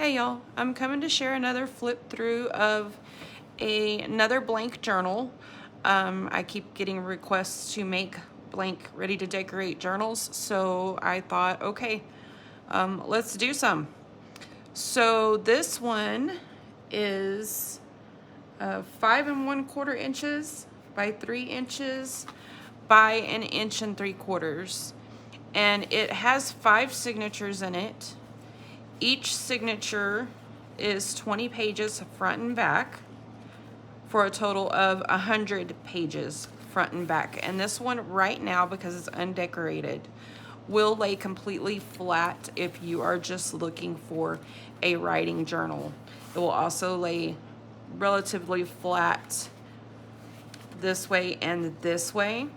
Hey y'all, I'm coming to share another flip through of another blank journal. I keep getting requests to make blank ready to decorate journals, so I thought, okay, let's do some. So this one is 5 1/4 inches by 3 inches by 1 3/4 inches. And it has 5 signatures in it. Each signature is 20 pages front and back for a total of 100 pages front and back. And this one right now, because it's undecorated, will lay completely flat if you are just looking for a writing journal. It will also lay relatively flat this way and this way.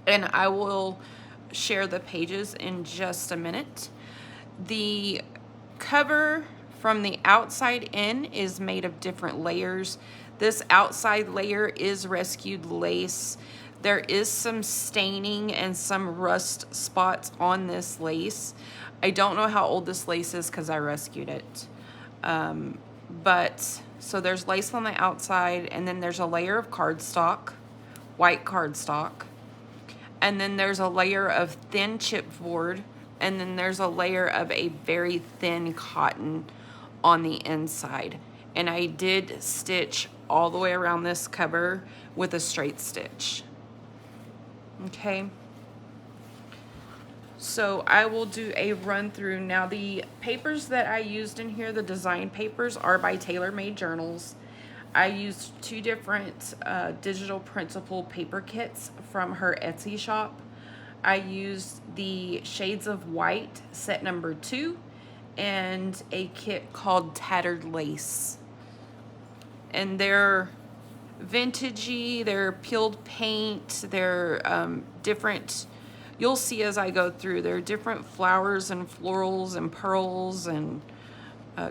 And I will share the pages in just a minute. The cover from the outside in is made of different layers. This outside layer is rescued lace. There is some staining and some rust spots on this lace. I don't know how old this lace is because I rescued it. So there's lace on the outside, and then there's a layer of cardstock, white cardstock. And then there's a layer of thin chipboard, and then there's a layer of a very thin cotton on the inside. And I did stitch all the way around this cover with a straight stitch. Okay. So I will do a run through. Now the papers that I used in here, the design papers, are by Tailor Made Journals. I used 2 different digital printable paper kits from her Etsy shop. I used the Shades of White set number 2 and a kit called Tattered Lace. And they're vintagey, they're peeled paint, they're different. You'll see as I go through, there are different flowers and florals and pearls and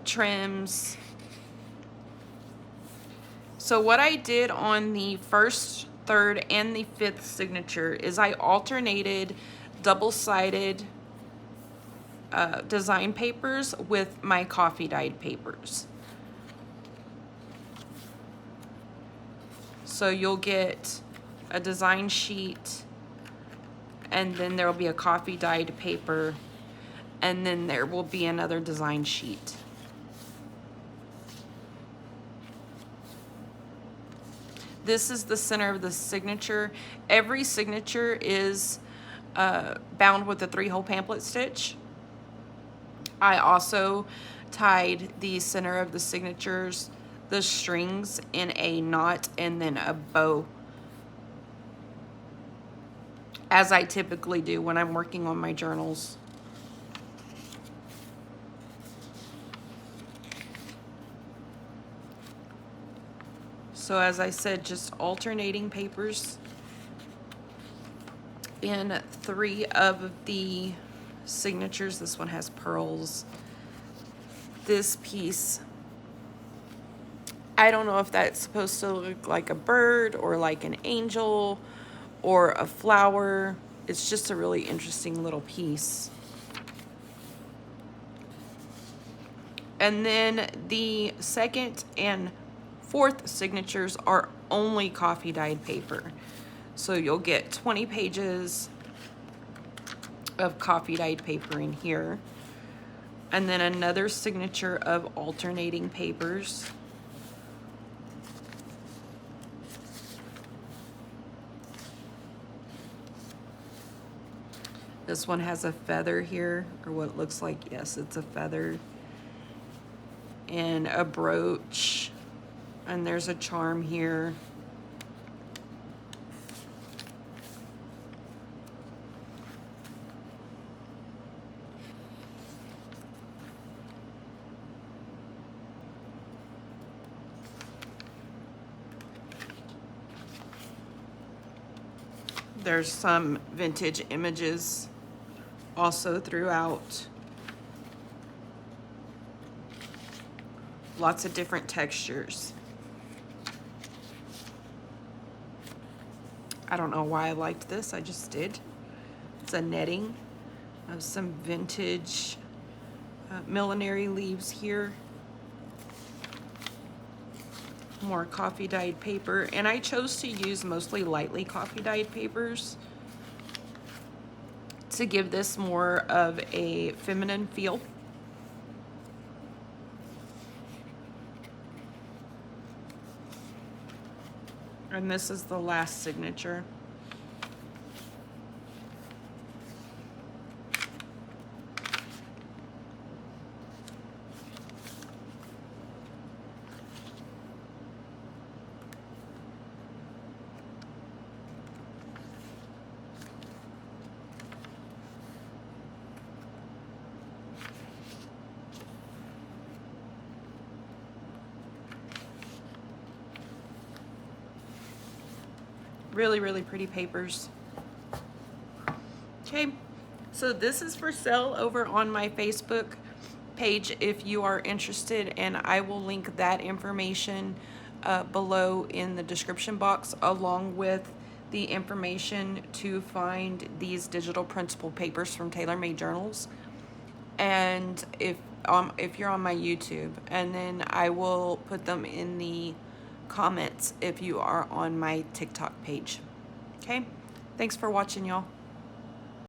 trims. So what I did on the 1st, 3rd, and the 5th signature is I alternated double-sided design papers with my coffee dyed papers. So you'll get a design sheet, and then there will be a coffee dyed paper, and then there will be another design sheet. This is the center of the signature. Every signature is bound with a 3-hole pamphlet stitch. I also tied the center of the signatures, the strings, in a knot and then a bow, as I typically do when I'm working on my journals. So as I said, just alternating papers in 3 of the signatures. This one has pearls. This piece, I don't know if that's supposed to look like a bird or like an angel or a flower. It's just a really interesting little piece. And then the 2nd and 4th signatures are only coffee dyed paper. So you'll get 20 pages of coffee dyed paper in here. And then another signature of alternating papers. This one has a feather here, or what looks like, yes, it's a feather. And a brooch. And there's a charm here. There's some vintage images also throughout. Lots of different textures. I don't know why I liked this, I just did. It's a netting of some vintage millinery leaves here. More coffee dyed paper, and I chose to use mostly lightly coffee dyed papers to give this more of a feminine feel. And this is the last signature. Really, really pretty papers. Okay, so this is for sale over on my Facebook page if you are interested, and I will link that information below in the description box, along with the information to find these digital printable papers from Tailor Made Journals. And if you're on my YouTube, and then I will put them in the comments if you are on my TikTok page. Okay, thanks for watching, y'all.